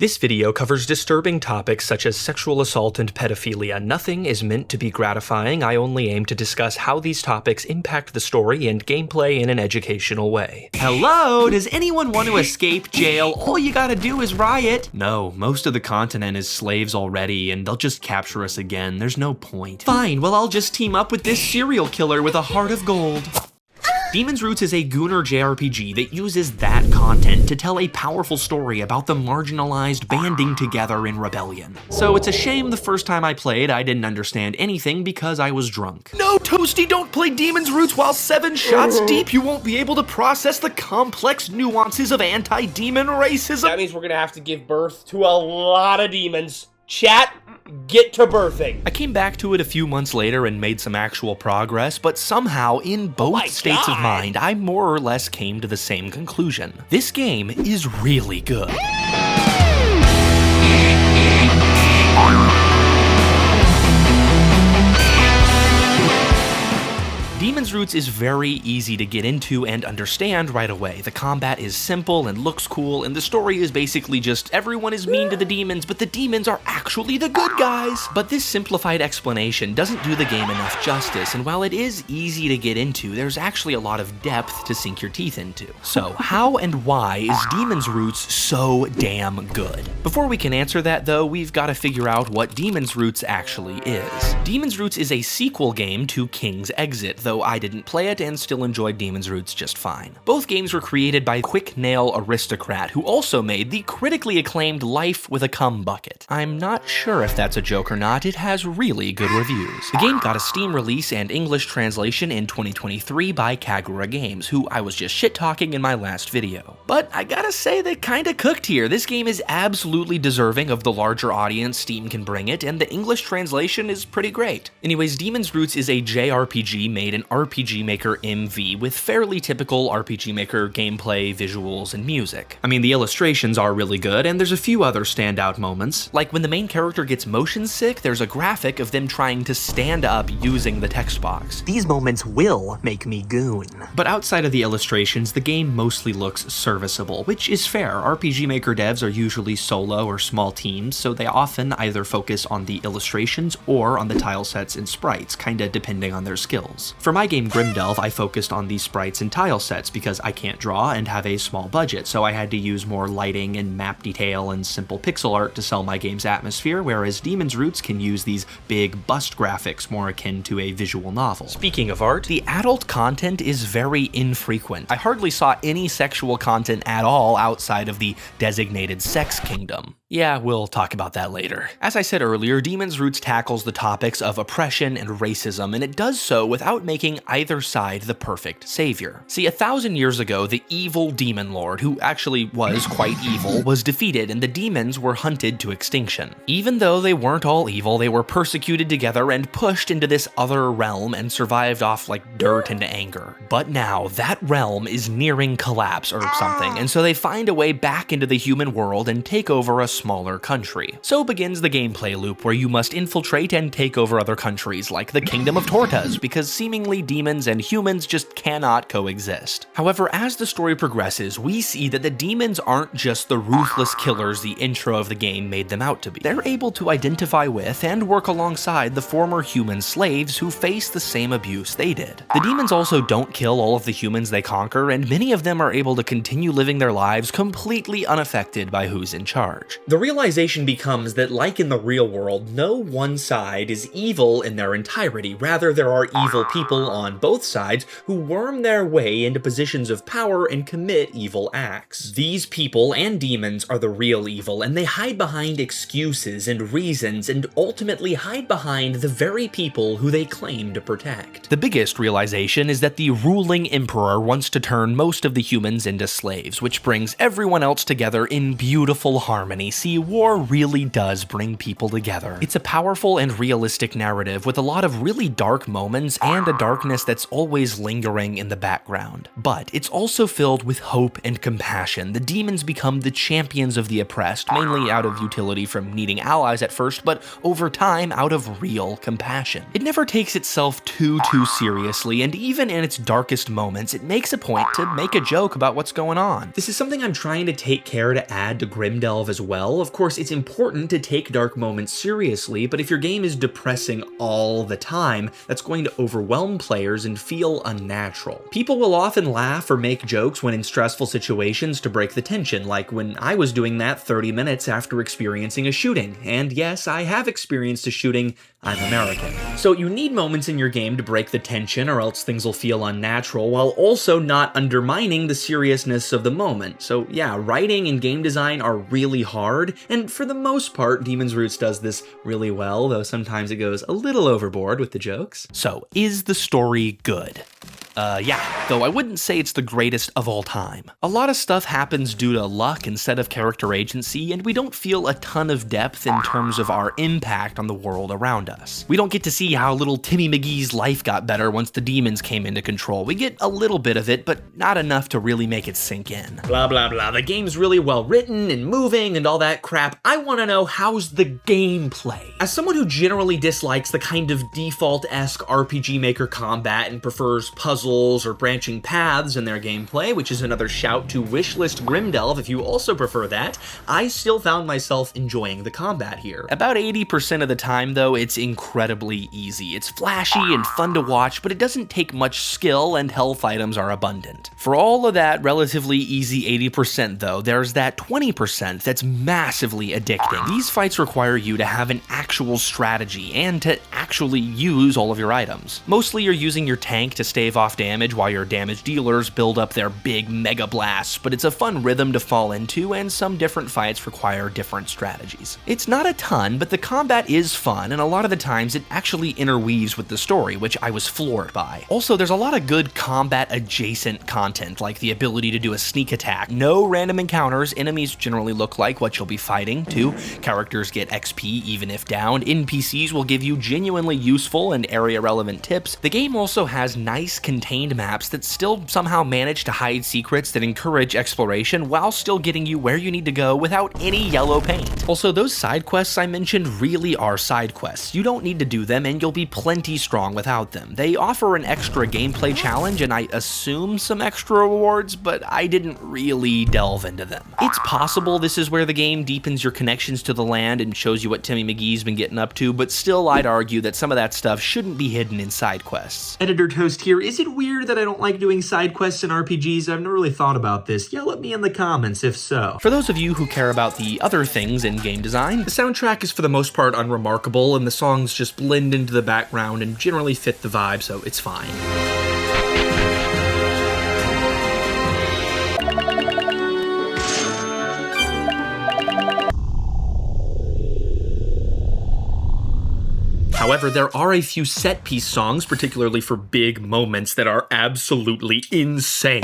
This video covers disturbing topics such as sexual assault and pedophilia. Nothing is meant to be gratifying. I only aim to discuss how these topics impact the story and gameplay in an educational way. Hello? Does anyone want to escape jail? All you gotta do is riot. No, most of the continent is slaves already, and they'll just capture us again. There's no point. Fine, well I'll just team up with this serial killer with a heart of gold. Demon's Roots is a Gunner JRPG that uses that content to tell a powerful story about the marginalized banding together in rebellion. So it's a shame the first time I played I didn't understand anything because I was drunk. No, Toasty, don't play Demon's Roots while 7 shots deep. You won't be able to process the complex nuances of anti-demon racism. That means we're gonna have to give birth to a lot of demons. Chat, get to birthing. I came back to it a few months later and made some actual progress, but somehow in both states of mind, I more or less came to the same conclusion. This game is really good. Demon's Roots is very easy to get into and understand right away. The combat is simple and looks cool, and the story is basically just everyone is mean to the demons, but the demons are actually the good guys. But this simplified explanation doesn't do the game enough justice, and while it is easy to get into, there's actually a lot of depth to sink your teeth into. So how and why is Demon's Roots so damn good? Before we can answer that though, we've got to figure out what Demon's Roots actually is. Demon's Roots is a sequel game to King's Exit, though I didn't play it and still enjoyed Demon's Roots just fine. Both games were created by Quick Nail Aristocrat, who also made the critically acclaimed Life with a Cum Bucket. I'm not sure if that's a joke or not, it has really good reviews. The game got a Steam release and English translation in 2023 by Kagura Games, who I was just shit-talking in my last video. But I gotta say they kinda cooked here. This game is absolutely deserving of the larger audience Steam can bring it, and the English translation is pretty great. Anyways, Demon's Roots is a JRPG made in RPG Maker MV with fairly typical RPG Maker gameplay, visuals, and music. I mean, the illustrations are really good, and there's a few other standout moments. Like when the main character gets motion sick, there's a graphic of them trying to stand up using the text box. These moments will make me goon. But outside of the illustrations, the game mostly looks serviceable, which is fair. RPG Maker devs are usually solo or small teams, so they often either focus on the illustrations or on the tile sets and sprites, kinda depending on their skills. For my game Grimdelve, I focused on the sprites and tile sets because I can't draw and have a small budget, so I had to use more lighting and map detail and simple pixel art to sell my game's atmosphere, whereas Demon's Roots can use these big bust graphics more akin to a visual novel. Speaking of art, the adult content is very infrequent. I hardly saw any sexual content at all outside of the designated sex kingdom. Yeah, we'll talk about that later. As I said earlier, Demon's Roots tackles the topics of oppression and racism, and it does so without making either side the perfect savior. See, 1,000 years ago, the evil demon lord, who actually was quite evil, was defeated and the demons were hunted to extinction. Even though they weren't all evil, they were persecuted together and pushed into this other realm and survived off like dirt and anger. But now, that realm is nearing collapse or something, and so they find a way back into the human world and take over a smaller country. So begins the gameplay loop where you must infiltrate and take over other countries like the Kingdom of Tortas, because seemingly demons and humans just cannot coexist. However, as the story progresses, we see that the demons aren't just the ruthless killers the intro of the game made them out to be. They're able to identify with and work alongside the former human slaves who face the same abuse they did. The demons also don't kill all of the humans they conquer, and many of them are able to continue living their lives completely unaffected by who's in charge. The realization becomes that, like in the real world, no one side is evil in their entirety. Rather, there are evil people on both sides who worm their way into positions of power and commit evil acts. These people and demons are the real evil, and they hide behind excuses and reasons, and ultimately hide behind the very people who they claim to protect. The biggest realization is that the ruling emperor wants to turn most of the humans into slaves, which brings everyone else together in beautiful harmony. See, war really does bring people together. It's a powerful and realistic narrative with a lot of really dark moments and a darkness darkness that's always lingering in the background. But it's also filled with hope and compassion. The demons become the champions of the oppressed, mainly out of utility from needing allies at first, but over time out of real compassion. It never takes itself too seriously, and even in its darkest moments, it makes a point to make a joke about what's going on. This is something I'm trying to take care to add to Grimdelve as well. Of course, it's important to take dark moments seriously, but if your game is depressing all the time, that's going to overwhelm players and feel unnatural. People will often laugh or make jokes when in stressful situations to break the tension, like when I was doing that 30 minutes after experiencing a shooting. And yes, I have experienced a shooting. I'm American. So you need moments in your game to break the tension, or else things will feel unnatural, while also not undermining the seriousness of the moment. So yeah, writing and game design are really hard, and for the most part, Demon's Roots does this really well, though sometimes it goes a little overboard with the jokes. So, is the story good? Yeah, though I wouldn't say it's the greatest of all time. A lot of stuff happens due to luck instead of character agency, and we don't feel a ton of depth in terms of our impact on the world around us. We don't get to see how little Timmy McGee's life got better once the demons came into control. We get a little bit of it, but not enough to really make it sink in. Blah blah blah, the game's really well written and moving and all that crap. I want to know, how's the gameplay? As someone who generally dislikes the kind of default-esque RPG Maker combat and prefers puzzles or branching paths in their gameplay, which is another shout to wishlist Grimdelve if you also prefer that, I still found myself enjoying the combat here. About 80% of the time though, it's incredibly easy. It's flashy and fun to watch, but it doesn't take much skill and health items are abundant. For all of that relatively easy 80% though, there's that 20% that's massively addicting. These fights require you to have an actual strategy and to actually use all of your items. Mostly you're using your tank to stave off damage while your damage dealers build up their big mega blasts, but it's a fun rhythm to fall into, and some different fights require different strategies. It's not a ton, but the combat is fun, and a lot of the times it actually interweaves with the story, which I was floored by. Also, there's a lot of good combat adjacent content, like the ability to do a sneak attack. No random encounters, enemies generally look like what you'll be fighting. 2, characters get XP even if downed. NPCs will give you genuinely useful and area relevant tips. The game also has nice contained maps that still somehow manage to hide secrets that encourage exploration while still getting you where you need to go without any yellow paint. Also, those side quests I mentioned really are side quests. You don't need to do them, and you'll be plenty strong without them. They offer an extra gameplay challenge and I assume some extra rewards, but I didn't really delve into them. It's possible this is where the game deepens your connections to the land and shows you what Timmy McGee's been getting up to, but still I'd argue that some of that stuff shouldn't be hidden in side quests. Editor Toast here. Is it weird that I don't like doing side quests in RPGs? I've never really thought about this. Yell at me in the comments if so. For those of you who care about the other things in game design, the soundtrack is for the most part unremarkable, and the songs just blend into the background and generally fit the vibe, so it's fine. However, there are a few set-piece songs, particularly for big moments, that are absolutely insane.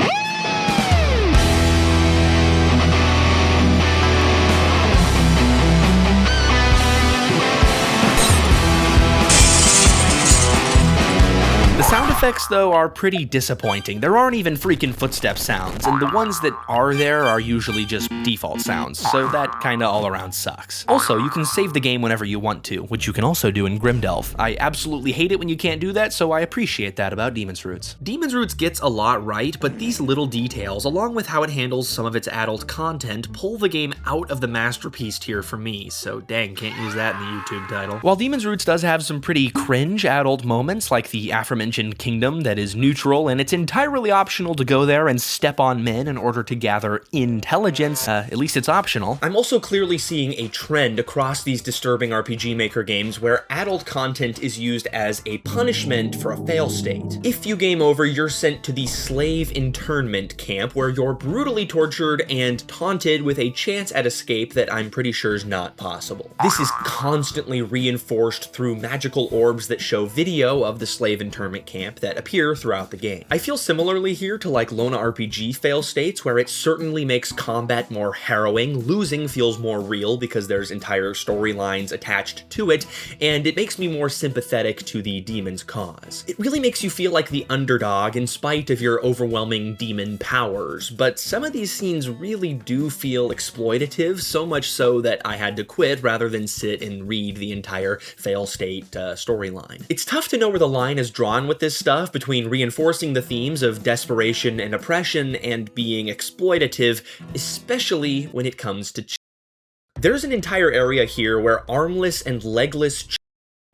effects, though, are pretty disappointing. There aren't even freaking footstep sounds, and the ones that are there are usually just default sounds, so that kinda all around sucks. Also, you can save the game whenever you want to, which you can also do in Grimdelve. I absolutely hate it when you can't do that, so I appreciate that about Demon's Roots. Demon's Roots gets a lot right, but these little details, along with how it handles some of its adult content, pull the game out of the masterpiece tier for me, so dang, can't use that in the YouTube title. While Demon's Roots does have some pretty cringe adult moments, like the aforementioned kingdom that is neutral, and it's entirely optional to go there and step on men in order to gather intelligence, at least it's optional. I'm also clearly seeing a trend across these disturbing RPG Maker games where adult content is used as a punishment for a fail state. If you game over, you're sent to the slave internment camp where you're brutally tortured and taunted with a chance at escape that I'm pretty sure is not possible. This is constantly reinforced through magical orbs that show video of the slave internment camp that appear throughout the game. I feel similarly here to like Lona RPG fail states, where it certainly makes combat more harrowing, losing feels more real because there's entire storylines attached to it, and it makes me more sympathetic to the demon's cause. It really makes you feel like the underdog in spite of your overwhelming demon powers, but some of these scenes really do feel exploitative, so much so that I had to quit rather than sit and read the entire fail state storyline. It's tough to know where the line is drawn with this stuff between reinforcing the themes of desperation and oppression and being exploitative, especially when it comes to There's an entire area here where armless and legless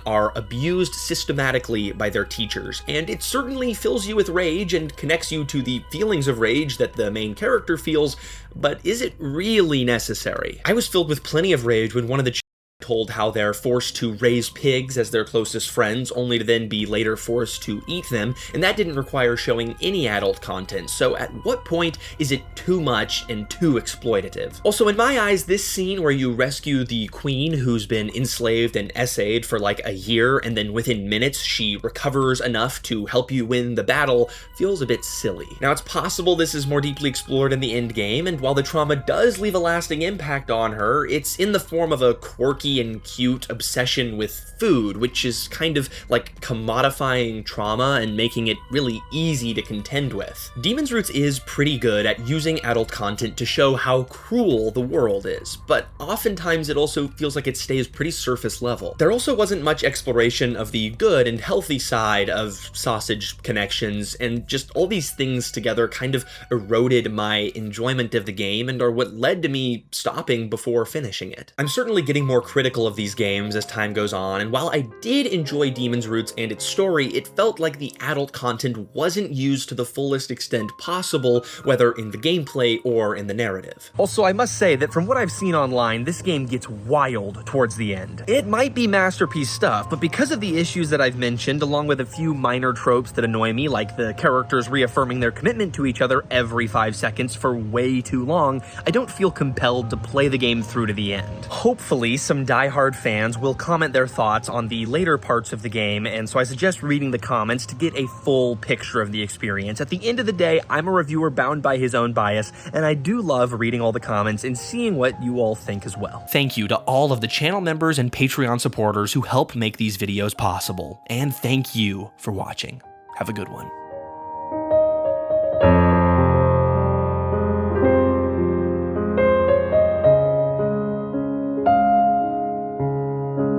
are abused systematically by their teachers, and it certainly fills you with rage and connects you to the feelings of rage that the main character feels, but is it really necessary? I was filled with plenty of rage when one of the told how they're forced to raise pigs as their closest friends, only to then be later forced to eat them, and that didn't require showing any adult content, so at what point is it too much and too exploitative? Also, in my eyes, this scene where you rescue the queen who's been enslaved and essayed for like a year, and then within minutes she recovers enough to help you win the battle, feels a bit silly. Now, it's possible this is more deeply explored in the end game, and while the trauma does leave a lasting impact on her, it's in the form of a quirky and cute obsession with food, which is kind of like commodifying trauma and making it really easy to contend with. Demon's Roots is pretty good at using adult content to show how cruel the world is, but oftentimes it also feels like it stays pretty surface level. There also wasn't much exploration of the good and healthy side of sausage connections, and just all these things together kind of eroded my enjoyment of the game and are what led to me stopping before finishing it. I'm certainly getting more critical of these games as time goes on, and while I did enjoy Demon's Roots and its story, it felt like the adult content wasn't used to the fullest extent possible, whether in the gameplay or in the narrative. Also, I must say that from what I've seen online, this game gets wild towards the end. It might be masterpiece stuff, but because of the issues that I've mentioned, along with a few minor tropes that annoy me, like the characters reaffirming their commitment to each other every 5 seconds for way too long, I don't feel compelled to play the game through to the end. Hopefully, some die-hard fans will comment their thoughts on the later parts of the game, and so I suggest reading the comments to get a full picture of the experience. At the end of the day, I'm a reviewer bound by his own bias, and I do love reading all the comments and seeing what you all think as well. Thank you to all of the channel members and Patreon supporters who help make these videos possible, and thank you for watching. Have a good one.